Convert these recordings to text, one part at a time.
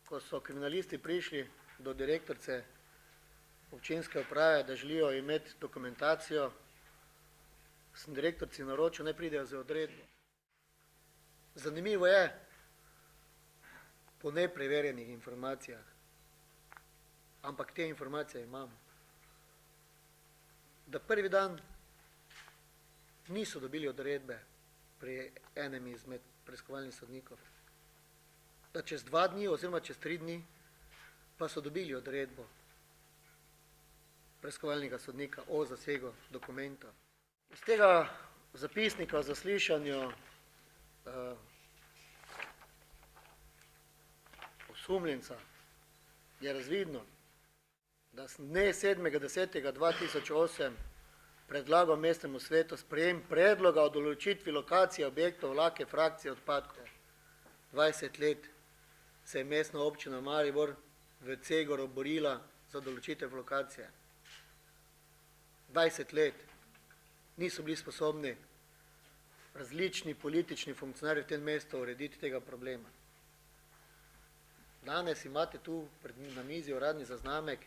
ko so kriminalisti prišli do direktorice občinske uprave, da želijo imeti dokumentacijo, sem direktorci naročil, naj pridejo z odredbo. Zanimivo je, po nepreverjenih informacijah, ampak te informacije imam, da prvi dan niso dobili odredbe pri enem izmed preiskovalnih sodnikov, da čez 2 dni oziroma čez 3 dni pa so dobili odredbo preiskovalnega sodnika o zasegu dokumenta. Iz tega zapisnika o zaslišanju osumljenca je razvidno, da sem dne 7.10.2008 predlagal mestnemu svetu sprejem predloga o določitvi lokacije objektov lake frakcije odpadkov. 20 let se je mestna občina Maribor v Cegoru borila za določitev lokacije. 20 let niso bili sposobni različni politični funkcionarji v tem mestu urediti tega problema. Danes imate tu na mizi uradni zaznamek,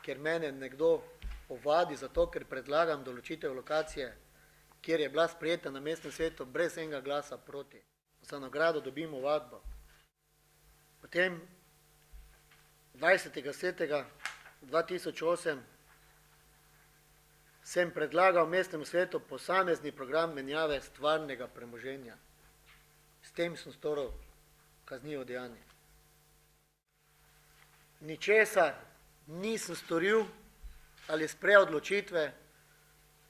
kjer mene nekdo ovadi zato, ker predlagam določitev lokacije, kjer je bila sprejeta na mestnem svetu brez enega glasa proti. Za nagrado dobimo ovadbo. Potem 20.10.2008 sem predlagal mestnemu svetu posamezni program menjave stvarnega premoženja. S tem sem storil kaznivo dejanje. Ničesar nisem storil ali sprejel odločitve,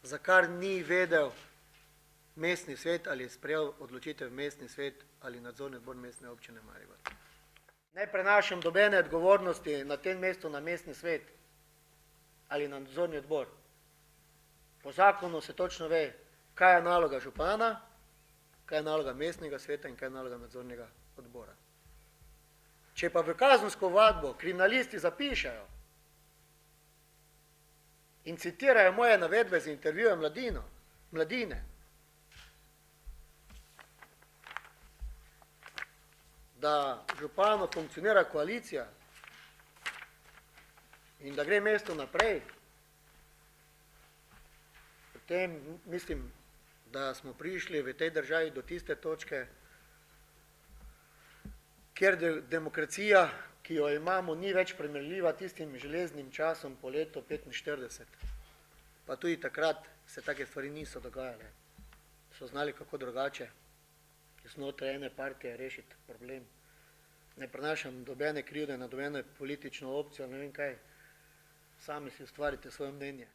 za kar ni vedel mestni svet ali sprejel odločitev mestni svet ali nadzorni odbor mestne občine Maribor. Ne prenašam dobene odgovornosti na tem mestu na mestni svet ali na nadzorni odbor. Po zakonu se točno ve, kaj je naloga župana, kaj je naloga mestnega sveta in kaj je naloga nadzornega odbora. Če pa v kazensko ovadbo kriminalisti zapišajo in citirajo moje navedbe z intervjuja mladine, da župano funkcionira koalicija in da gre mesto naprej, potem mislim, da smo prišli v tej državi do tiste točke, kjer demokracija, ki jo imamo, ni več primerljiva tistim železnim časom po letu 1945. Pa tudi takrat se take stvari niso dogajale. So znali kako drugače, znotraj ene partije rešiti problem. Ne prenašam dobene krivde na dobene politično opcijo, ne vem kaj. Sami si ustvarite svoje mnenje.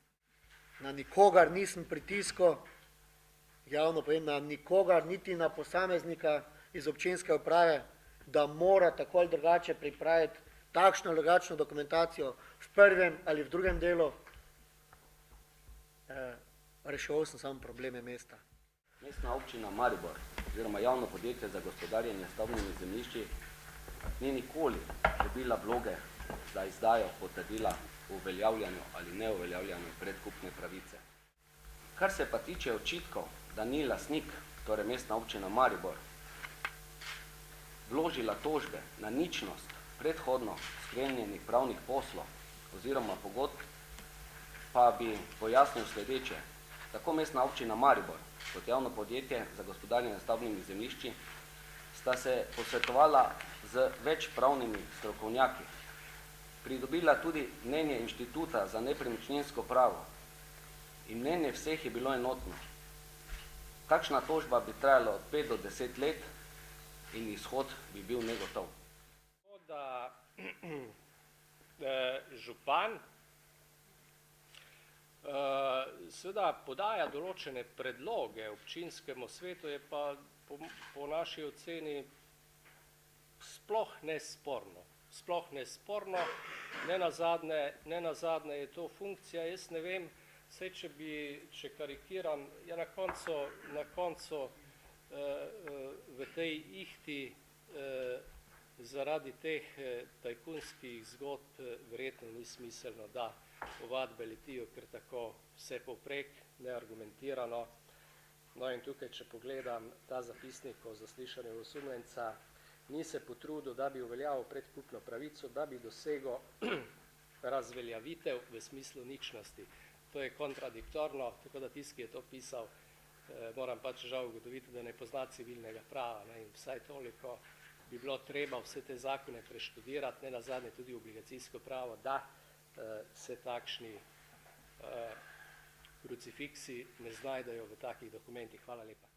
Na nikogar nisem pritiskal, javno povem, na nikogar, niti na posameznika iz občinske uprave, da mora tako ali drugače pripraviti takšno ali drugačno dokumentacijo v prvem ali v drugem delu. Reševal sem samo probleme mesta. Mestna občina Maribor oziroma javno podjetje za gospodarjenje stavbnimi zemljišči ni nikoli dobila vloge za izdajo potrdila o uveljavljanju ali neuveljavljanju predkupne pravice. Kar se pa tiče očitkov, da ni lastnik, torej mestna občina Maribor, vložila tožbe na ničnost predhodno sklenjenih pravnih poslov oziroma pogodb, pa bi pojasnil sledeče. Tako mestna občina Maribor kot javno podjetje za gospodarjenje stavbnimi zemljišči sta se posvetovala z več pravnimi strokovnjaki, pridobila tudi mnenje Inštituta za nepremičninsko pravo in mnenje vseh je bilo enotno. Takšna tožba bi trajala od 5 do 10 let in izhod bi bil negotov. Da župan seveda podaja določene predloge občinskemu svetu, je pa po naši oceni sploh nesporno. Sploh nesporno, ne nazadnje je to funkcija, jaz ne vem, saj če karikiram, ja na koncu v tej ihti zaradi teh tajkunskih zgodb verjetno ni smiselno, da ovadbe letijo ker tako vse povprek, neargumentirano. No in tukaj, če pogledam ta zapisnik o zaslišanju osumljenca, ni se potrudil, da bi uveljavil predkupno pravico, da bi dosegel razveljavitev v smislu ničnosti. To je kontradiktorno, tako da tisti, ki je to pisal, moram pač žal ugotoviti, da ne pozna civilnega prava, ne, in vsaj toliko bi bilo treba vse te zakone preštudirati, ne nazadnje tudi obligacijsko pravo, da se takšni krucifiksi ne znajdejo v takih dokumentih. Hvala lepa.